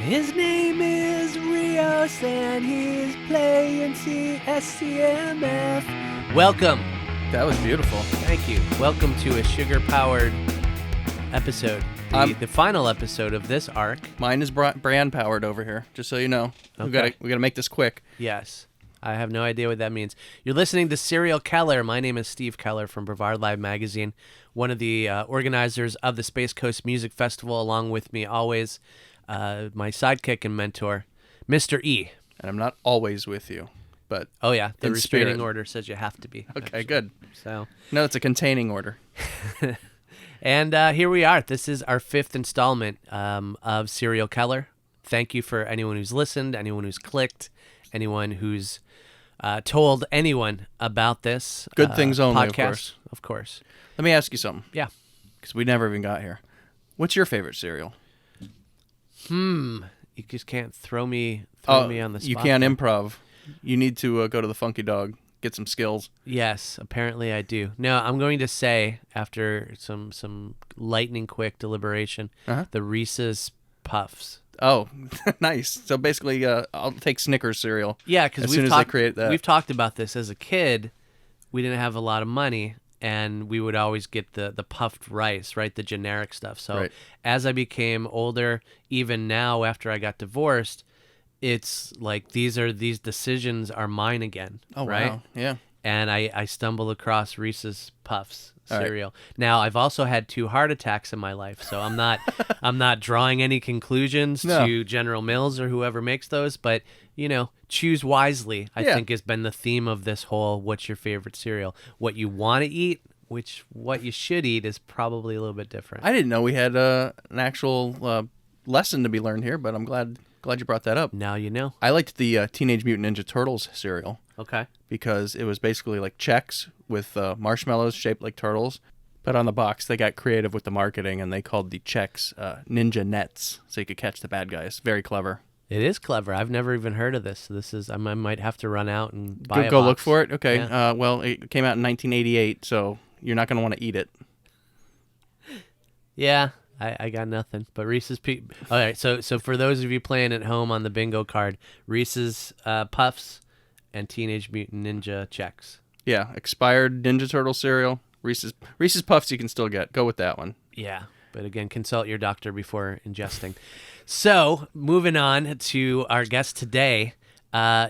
His name is Rios and he's playing SCMF. Welcome. That was beautiful. Thank you. Welcome to a sugar-powered episode. The final episode of this arc. Mine is brand-powered over here, just so you know. Okay. We gotta make this quick. Yes. I have no idea what that means. You're listening to Serial Keller. My name is Steve Keller from Brevard Live Magazine, one of the organizers of the Space Coast Music Festival, along with me always, my sidekick and mentor, Mr. E. And I'm not always with you, but oh yeah, the restraining spirit. order says you have to be. Okay, actually. good. So no, it's a containing order. And here we are. This is our fifth installment of Serial Keller. Thank you for anyone who's listened, anyone who's clicked, anyone who's told anyone about this Good things only, podcast. Of course. Let me ask you something. Yeah. Because we never even got here. What's your favorite cereal? You just can't throw me on the spot. You can't improv. You need to go to the Funky Dog, get some skills. Yes, apparently I do. No, I'm going to say, after some lightning quick deliberation, the Reese's Puffs. Oh, nice. So basically, I'll take Snickers cereal. Yeah, because as soon as they create that. We've talked about this as a kid. We didn't have a lot of money, and we would always get the puffed rice, right, the generic stuff. So right. As I became older, even now after I got divorced, it's like these decisions are mine again. Oh, right? Wow. Yeah. And I stumbled across Reese's Puffs cereal. Right. Now I've also had 2 heart attacks in my life, so I'm not drawing any conclusions to General Mills or whoever makes those, but choose wisely. I think has been the theme of this whole "What's your favorite cereal?" What you want to eat, what you should eat is probably a little bit different. I didn't know we had an actual lesson to be learned here, but I'm glad you brought that up. Now you know. I liked the Teenage Mutant Ninja Turtles cereal. Okay. Because it was basically like Chex with marshmallows shaped like turtles. But on the box, they got creative with the marketing, and they called the Chex Ninja Nets, so you could catch the bad guys. Very clever. It is clever. I've never even heard of this. I might have to run out and buy a Go box. look for it? Okay. Yeah. Well, it came out in 1988, so you're not going to want to eat it. Yeah. I got nothing but Reese's All right, so for those of you playing at home on the bingo card, Reese's Puffs and Teenage Mutant Ninja Chex. Yeah, expired Ninja Turtle cereal. Reese's Puffs you can still get. Go with that one. Yeah, but again, consult your doctor before ingesting. So, moving on to our guest today.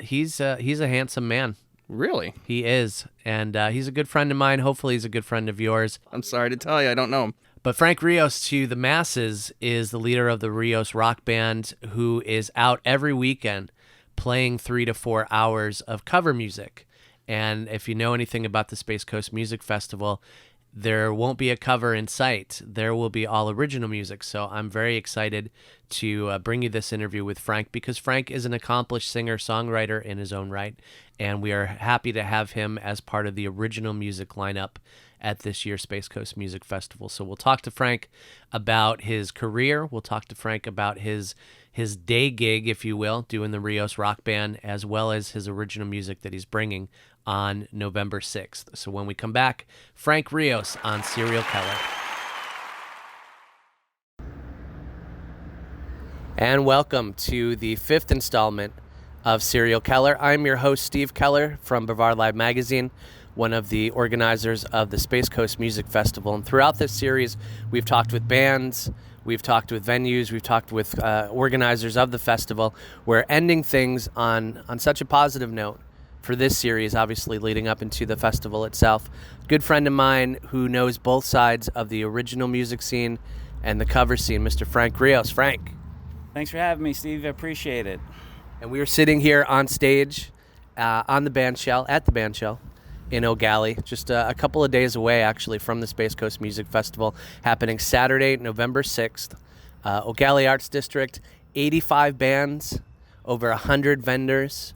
He's a handsome man. Really? He is, and he's a good friend of mine. Hopefully he's a good friend of yours. I'm sorry to tell you, I don't know him. But Frank Rios, to the masses, is the leader of the Rios Rock Band, who is out every weekend playing 3 to 4 hours of cover music. And if you know anything about the Space Coast Music Festival, there won't be a cover in sight. There will be all original music. So I'm very excited to bring you this interview with Frank, because Frank is an accomplished singer-songwriter in his own right, and we are happy to have him as part of the original music lineup at this year's Space Coast Music Festival. So we'll talk to Frank about his career. We'll talk to Frank about his day gig, if you will, doing the Rios Rock Band, as well as his original music that he's bringing on November 6th. So when we come back, Frank Rios on Serial Keller. And welcome to the 5th installment of Serial Keller. I'm your host, Steve Keller from Brevard Live Magazine, one of the organizers of the Space Coast Music Festival. And throughout this series, we've talked with bands, we've talked with venues, we've talked with organizers of the festival. We're ending things on such a positive note for this series, obviously leading up into the festival itself. A good friend of mine who knows both sides of the original music scene and the cover scene, Mr. Frank Rios. Frank. Thanks for having me, Steve. I appreciate it. And we are sitting here on stage on the band shell, at the band shell in Gallie, just a couple of days away, actually, from the Space Coast Music Festival, happening Saturday, November 6th. Gallie Arts District, 85 bands, over 100 vendors,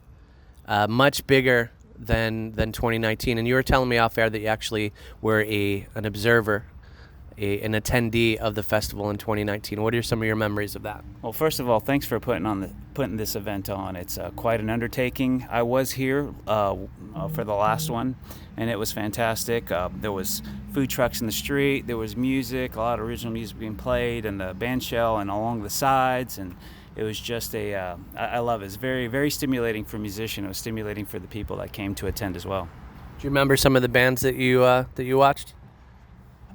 much bigger than 2019. And you were telling me off air that you actually were an observer, an attendee of the festival in 2019. What are some of your memories of that? Well, first of all, thanks for putting this event on. It's quite an undertaking. I was here for the last one, and it was fantastic. There was food trucks in the street, there was music, a lot of original music being played, and the band shell and along the sides, and it was just I love it. It's very, very stimulating for a musician. It was stimulating for the people that came to attend as well. Do you remember some of the bands that you watched?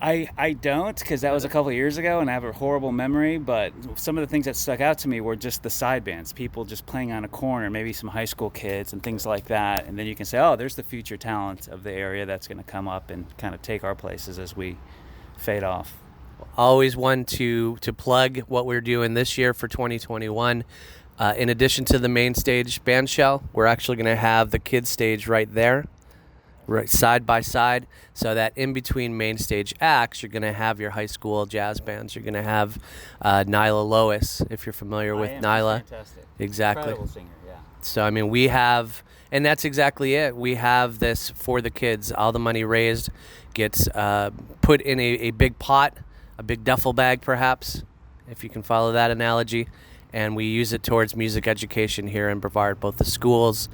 I don't, because that was a couple of years ago and I have a horrible memory, but some of the things that stuck out to me were just the side bands, people just playing on a corner, maybe some high school kids and things like that. And then you can say, oh, there's the future talent of the area that's going to come up and kind of take our places as we fade off. Always one to plug what we're doing this year for 2021. In addition to the main stage band shell, we're actually going to have the kids stage right there, right side by side, so that in between main stage acts, you're going to have your high school jazz bands. You're going to have Nyla Lois, if you're familiar with Nyla. Fantastic. Exactly. Incredible singer, yeah. So, I mean, we have, and that's exactly it. We have this for the kids. All the money raised gets put in a big pot, a big duffel bag perhaps, if you can follow that analogy, and we use it towards music education here in Brevard, both the schools,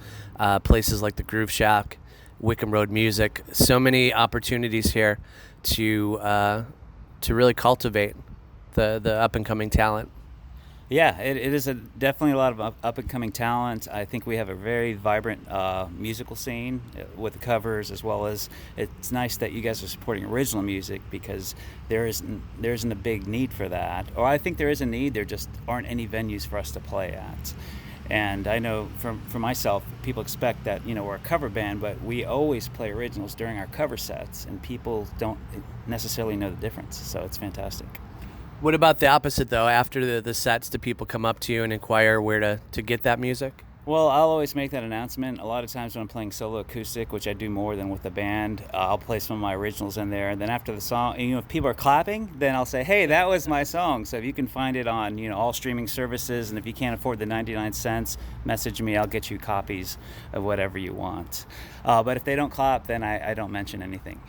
places like the Groove Shack, Wickham Road Music. So many opportunities here to really cultivate the up-and-coming talent. Yeah, it is definitely a lot of up-and-coming talent. I think we have a very vibrant musical scene with the covers, as well as it's nice that you guys are supporting original music, because there isn't a big need for that. Or I think there is a need, there just aren't any venues for us to play at. And I know for myself, people expect that, we're a cover band, but we always play originals during our cover sets, and people don't necessarily know the difference, so it's fantastic. What about the opposite, though? After the sets, do people come up to you and inquire where to get that music? Well, I'll always make that announcement. A lot of times when I'm playing solo acoustic, which I do more than with the band, I'll play some of my originals in there. And then after the song, if people are clapping, then I'll say, hey, that was my song. So if you can find it on all streaming services, and if you can't afford the 99 cents, message me. I'll get you copies of whatever you want. But if they don't clap, then I don't mention anything.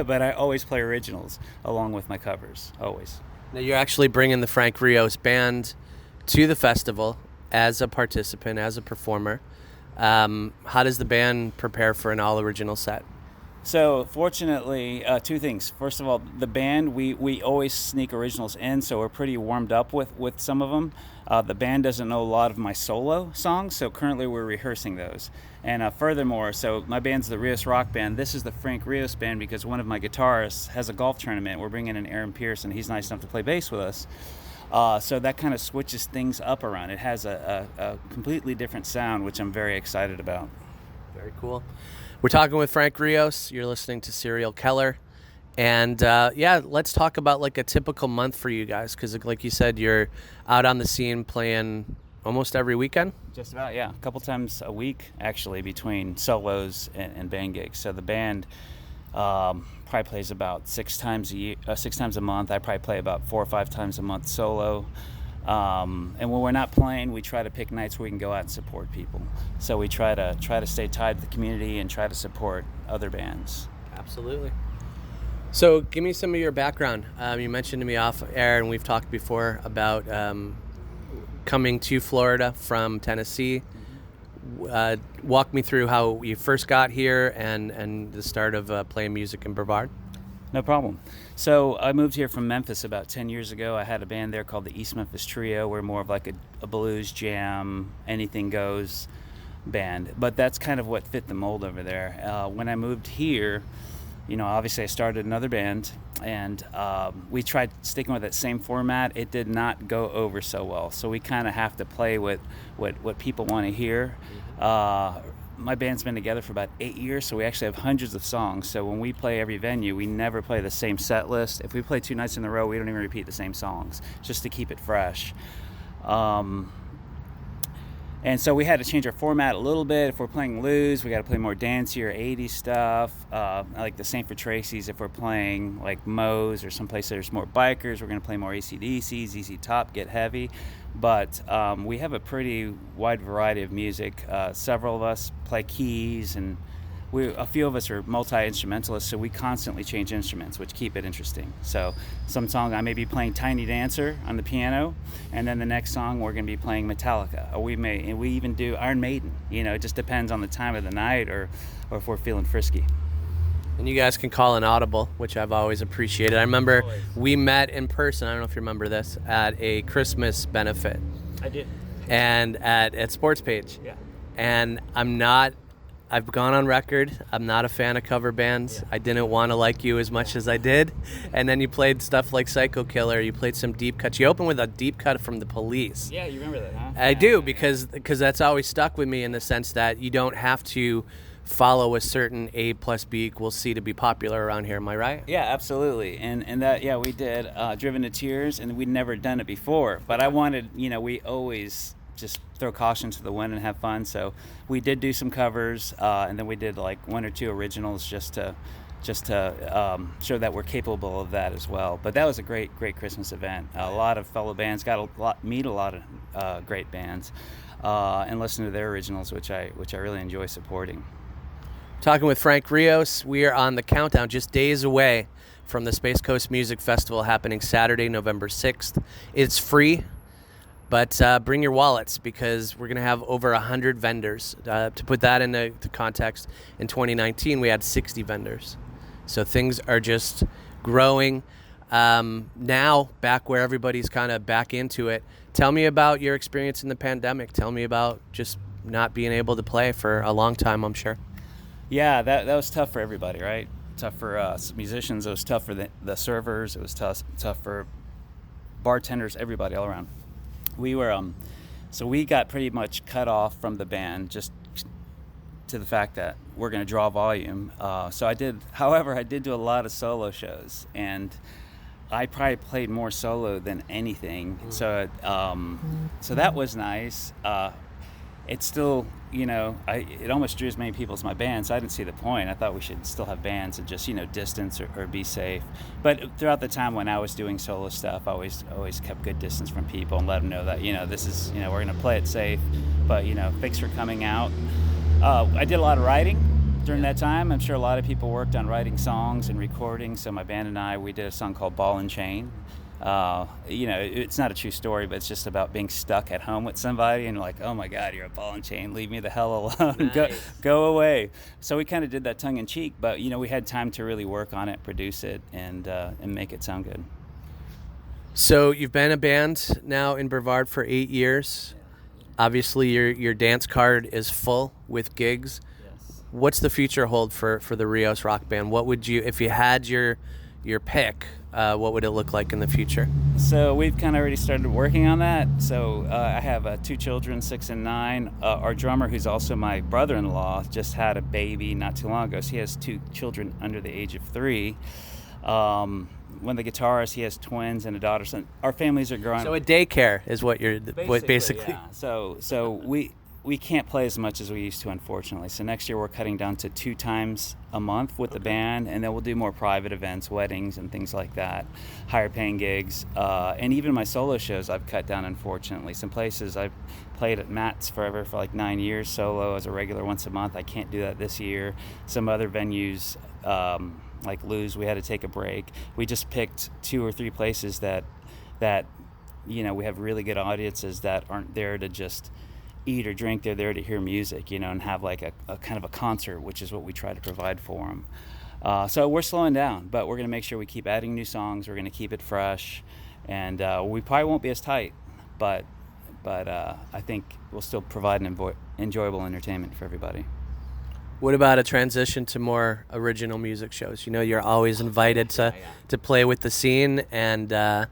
but I always play originals along with my covers, always. Now, you're actually bringing the Frank Rios band to the festival as a participant, as a performer. How does the band prepare for an all-original set? So, fortunately, two things. First of all, the band, we always sneak originals in, so we're pretty warmed up with some of them. The band doesn't know a lot of my solo songs, so currently we're rehearsing those. And furthermore, so my band's the Rios Rock Band. This is the Frank Rios Band because one of my guitarists has a golf tournament. We're bringing in Aaron Pierce, and he's nice enough to play bass with us. So that kind of switches things up around. It has a completely different sound, which I'm very excited about. Very cool. We're talking with Frank Rios. You're listening to Serial Keller. And let's talk about like a typical month for you guys, because like you said, you're out on the scene playing almost every weekend? Just about, yeah. A couple times a week, actually, between solos and band gigs. So the band probably plays about 6 times a month. I probably play about 4 or 5 times a month solo. And when we're not playing, we try to pick nights where we can go out and support people. So we try to stay tied to the community and try to support other bands. Absolutely. So give me some of your background. You mentioned to me off air, and we've talked before about coming to Florida from Tennessee. Walk me through how you first got here and the start of playing music in Brevard. No problem. So I moved here from Memphis about 10 years ago. I had a band there called the East Memphis Trio. We're more of like a blues jam, anything goes band. But that's kind of what fit the mold over there. When I moved here, obviously I started another band, and we tried sticking with that same format. It did not go over so well. So we kind of have to play with what people want to hear. My band's been together for about 8 years, so we actually have hundreds of songs. So when we play every venue, we never play the same set list. If we play 2 nights in a row, we don't even repeat the same songs, just to keep it fresh. And so we had to change our format a little bit. If we're playing blues, we got to play more dancier 80s stuff. Like the St. For Tracy's, if we're playing like Moe's or someplace there's more bikers, we're going to play more AC/DC, ZZ Top, get heavy. But we have a pretty wide variety of music. Several of us play keys, and a few of us are multi-instrumentalists, so we constantly change instruments, which keep it interesting. So some song I may be playing Tiny Dancer on the piano, and then the next song we're going to be playing Metallica, or we even do Iron Maiden. It just depends on the time of the night or if we're feeling frisky. And you guys can call an audible, which I've always appreciated. I remember we met in person, I don't know if you remember this, at a Christmas benefit. I did. and at Sports Page. Yeah. And I've gone on record, I'm not a fan of cover bands. Yeah. I didn't want to like you as much as I did. And then you played stuff like Psycho Killer, you played some deep cuts. You opened with a deep cut from The Police. Yeah, you remember that, huh? I do, because that's always stuck with me in the sense that you don't have to follow a certain A plus B equals C to be popular around here. Am I right? Yeah, absolutely. And that, yeah, we did Driven to Tears, and we'd never done it before. But I wanted, we always just throw caution to the wind and have fun. So we did do some covers, and then we did like one or two originals just to show that we're capable of that as well. But that was a great Christmas event. A lot of fellow bands, meet a lot of great bands, and listen to their originals, which I really enjoy supporting. Talking with Frank Rios, we are on the countdown, just days away from the Space Coast Music Festival happening Saturday, November 6th. It's free, but bring your wallets, because we're going to have over 100 vendors. To put that into context, in 2019 we had 60 vendors. So things are just growing. Now, back where everybody's kind of back into it, tell me about your experience in the pandemic. Tell me about just not being able to play for a long time, I'm sure. Yeah, that was tough for everybody, right? Tough for us musicians. It was tough for the servers. It was tough for bartenders, everybody all around. We were so we got pretty much cut off from the band, just to the fact that we're going to draw volume. So I did do a lot of solo shows, and I probably played more solo than anything. So that was nice. It's still, it almost drew as many people as my band, so I didn't see the point. I thought we should still have bands and just, distance or be safe. But throughout the time when I was doing solo stuff, I always kept good distance from people and let them know that, this is, we're going to play it safe. But, thanks for coming out. I did a lot of writing during that time. I'm sure a lot of people worked on writing songs and recording. So my band and I, we did a song called Ball and Chain. It's not a true story, but it's just about being stuck at home with somebody and like, oh my God, you're a ball and chain, leave me the hell alone. Nice. Go away. So we kind of did that tongue in cheek, but we had time to really work on it, produce it, and make it sound good. So you've been a band now in Brevard for 8 years. Obviously your dance card is full with gigs. Yes. What's the future hold for the Rios Rock Band? What would you, if you had your pick, what would it look like in the future? So we've kind of already started working on that. So I have 2 children, 6 and 9. Our drummer, who's also my brother-in-law, just had a baby not too long ago. So he has 2 children under the age of 3. When the guitarist, he has twins and a daughter. So our families are growing. So a daycare is what you're basically. Yeah. So we can't play as much as we used to, unfortunately. So next year we're cutting down to 2 times a month with the band, and then we'll do more private events, weddings and things like that, higher paying gigs. And even my solo shows I've cut down, unfortunately. Some places I've played at Matt's forever for like 9 years solo as a regular once a month. I can't do that this year. Some other venues, like Lou's, we had to take a break. We just picked 2 or 3 places that we have really good audiences that aren't there to just eat or drink. They're there to hear music, and have like a kind of a concert, which is what we try to provide for them. So we're slowing down, but we're going to make sure we keep adding new songs. We're going to keep it fresh, and we probably won't be as tight, but I think we'll still provide an enjoyable entertainment for everybody. What about a transition to more original music shows? You're always invited to play with the scene, and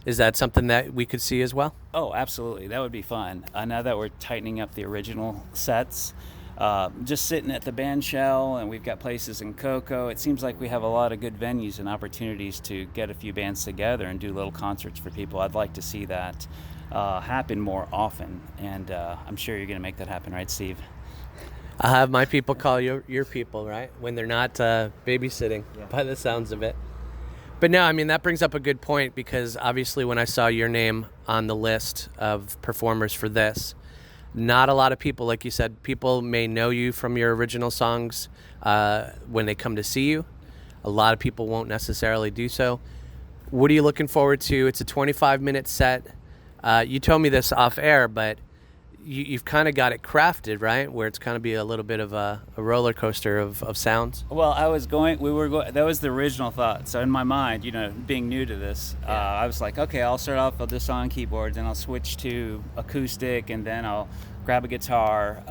is that something that we could see as well? Oh, absolutely. That would be fun. Now that we're tightening up the original sets, just sitting at the band shell, and we've got places in Cocoa, it seems like we have a lot of good venues and opportunities to get a few bands together and do little concerts for people. I'd like to see that happen more often, and I'm sure you're going to make that happen, right, Steve? I'll have my people call your people, right? When they're not babysitting, by the sounds of it. But no, that brings up a good point, because obviously when I saw your name on the list of performers for this, not a lot of people, like you said, people may know you from your original songs when they come to see you. A lot of people won't necessarily do so. What are you looking forward to? It's a 25-minute set. You told me this off air, but you've kind of got it crafted, right? Where it's kind of be a little bit of a roller coaster of sounds. Well, that was the original thought. So in my mind, being new to this, I was like, okay, I'll start off with this on keyboards, and I'll switch to acoustic, and then I'll grab a guitar,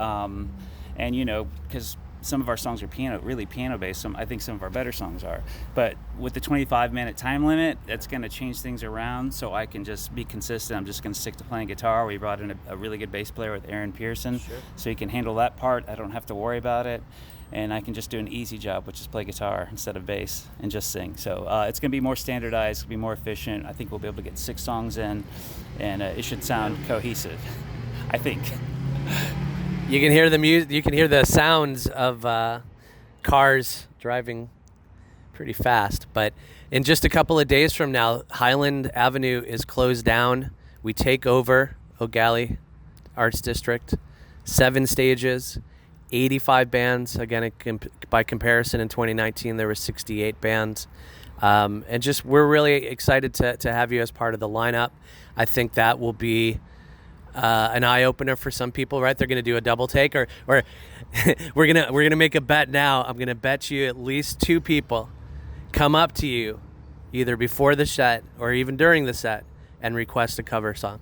and because some of our songs are really piano based. I think some of our better songs are. But with the 25-minute time limit, that's going to change things around so I can just be consistent. I'm just going to stick to playing guitar. We brought in a really good bass player with Aaron Pearson, so he can handle that part. I don't have to worry about it. And I can just do an easy job, which is play guitar instead of bass and just sing. So it's going to be more standardized, it'll be more efficient. I think we'll be able to get 6 songs in, and it should sound cohesive, I think. You can hear the music. You can hear the sounds of cars driving pretty fast. But in just a couple of days from now, Highland Avenue is closed down. We take over Gallie Arts District. 7 stages, 85 bands. Again, by comparison, in 2019 there were 68 bands. And just we're really excited to have you as part of the lineup. I think that will be an eye opener for some people, right? They're going to do a double take, or we're gonna make a bet now. I'm going to bet you at least 2 people come up to you either before the set or even during the set and request a cover song.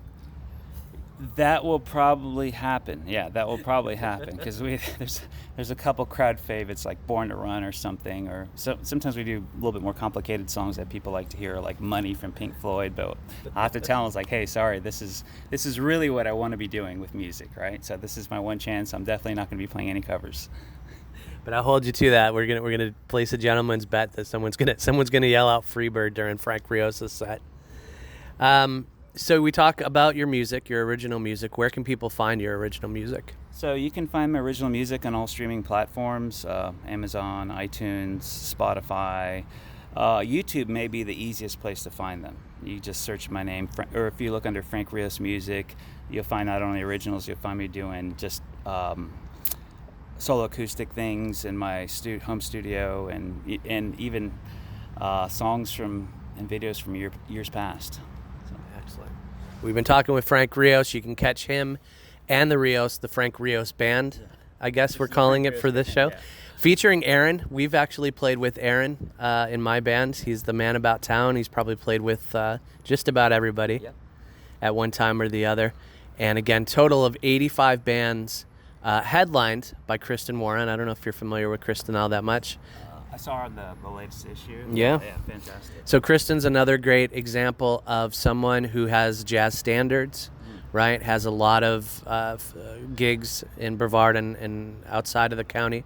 That will probably happen. Yeah, that will probably happen because there's a couple crowd favorites like "Born to Run" or something, or sometimes we do a little bit more complicated songs that people like to hear, like "Money" from Pink Floyd. But I have to tell them, it's like, hey, sorry, this is really what I want to be doing with music, right? So this is my one chance. I'm definitely not going to be playing any covers. But I'll hold you to that. We're gonna place a gentleman's bet that someone's gonna yell out "Freebird" during Frank Rios' set. So we talk about your music, your original music. Where can people find your original music? So you can find my original music on all streaming platforms, Amazon, iTunes, Spotify. YouTube may be the easiest place to find them. You just search my name, or if you look under Frank Rios Music, you'll find not only originals, you'll find me doing just solo acoustic things in my home studio, and even songs and videos from years past. Excellent. We've been talking with Frank Rios. You can catch him and the Frank Rios Band, I guess we're calling it for this show. Yeah. Featuring Aaron. We've actually played with Aaron in my band. He's the man about town. He's probably played with just about everybody at one time or the other. And again, total of 85 bands headlined by Kristen Warren. I don't know if you're familiar with Kristen all that much. I saw her on the latest issue. Yeah, fantastic. So Kristen's another great example of someone who has jazz standards, right? Has a lot of gigs in Brevard and outside of the county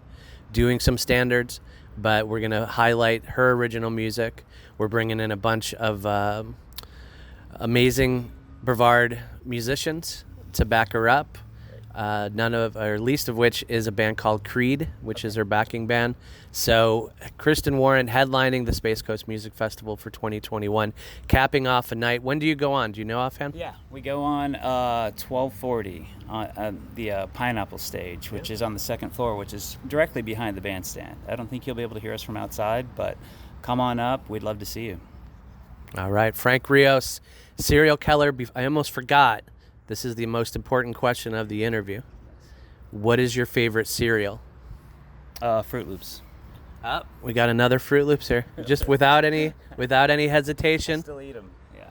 doing some standards, but we're going to highlight her original music. We're bringing in a bunch of amazing Brevard musicians to back her up. Least of which is a band called Creed, which is her backing band. So Kristen Warren headlining the Space Coast Music Festival for 2021, capping off a night. When do you go on? Do you know offhand? Yeah, we go on 12:40 on the Pineapple Stage, which is on the second floor, which is directly behind the bandstand. I don't think you'll be able to hear us from outside, but come on up. We'd love to see you. All right, Frank Rios, Serial Keller. I almost forgot. This is the most important question of the interview. What is your favorite cereal? Fruit Loops. We got another Fruit Loops here, just without any hesitation. I still eat them. Yeah.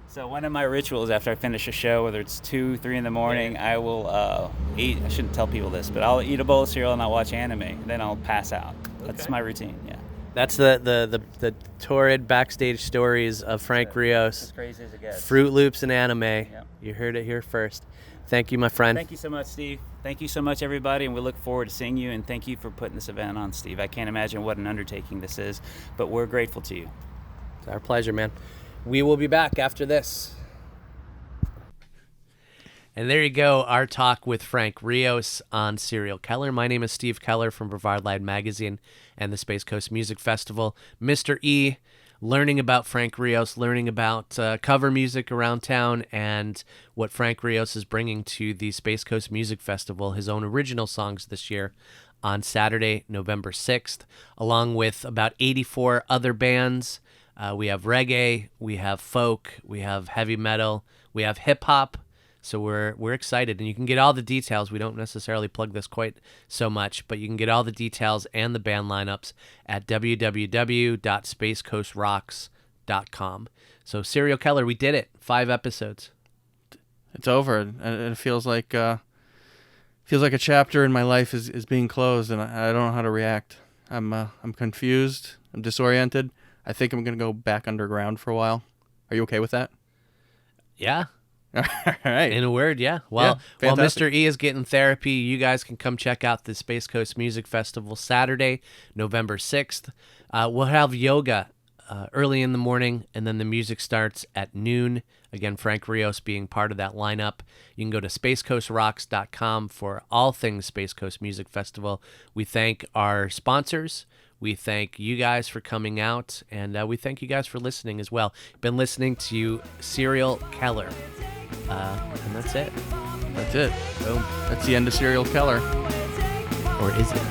So one of my rituals after I finish a show, whether it's 2, 3 in the morning, I will eat. I shouldn't tell people this, but I'll eat a bowl of cereal and I'll watch anime. Then I'll pass out. That's my routine. Yeah. That's the torrid backstage stories of Frank Rios. As crazy as it gets. Fruit Loops and anime. Yep. You heard it here first. Thank you, my friend. Thank you so much, Steve. Thank you so much, everybody, and we look forward to seeing you, and thank you for putting this event on, Steve. I can't imagine what an undertaking this is, but we're grateful to you. It's our pleasure, man. We will be back after this. And there you go, our talk with Frank Rios on Serial Keller. My name is Steve Keller from Brevard Live Magazine and the Space Coast Music Festival. Mr. E, learning about Frank Rios, learning about cover music around town and what Frank Rios is bringing to the Space Coast Music Festival, his own original songs this year on Saturday, November 6th, along with about 84 other bands. We have reggae, we have folk, we have heavy metal, we have hip-hop, So we're excited, and you can get all the details. We don't necessarily plug this quite so much, but you can get all the details and the band lineups at www.spacecoastrocks.com. So Serial Keller, we did it. 5 episodes. It's over, and it feels like a chapter in my life is being closed, and I don't know how to react. I'm confused. I'm disoriented. I think I'm gonna go back underground for a while. Are you okay with that? Yeah. All right. In a word, yeah. Well, Yeah, while fantastic. Mr. E is getting therapy, you guys can come check out the Space Coast Music Festival Saturday, November 6th. We'll have yoga early in the morning, and then the music starts at noon. Again, Frank Rios being part of that lineup. You can go to spacecoastrocks.com for all things Space Coast Music Festival. We thank our sponsors. We thank you guys for coming out, and we thank you guys for listening as well. Been listening to Serial Keller, and that's it. That's it. Boom. That's the end of Serial Keller. Or is it?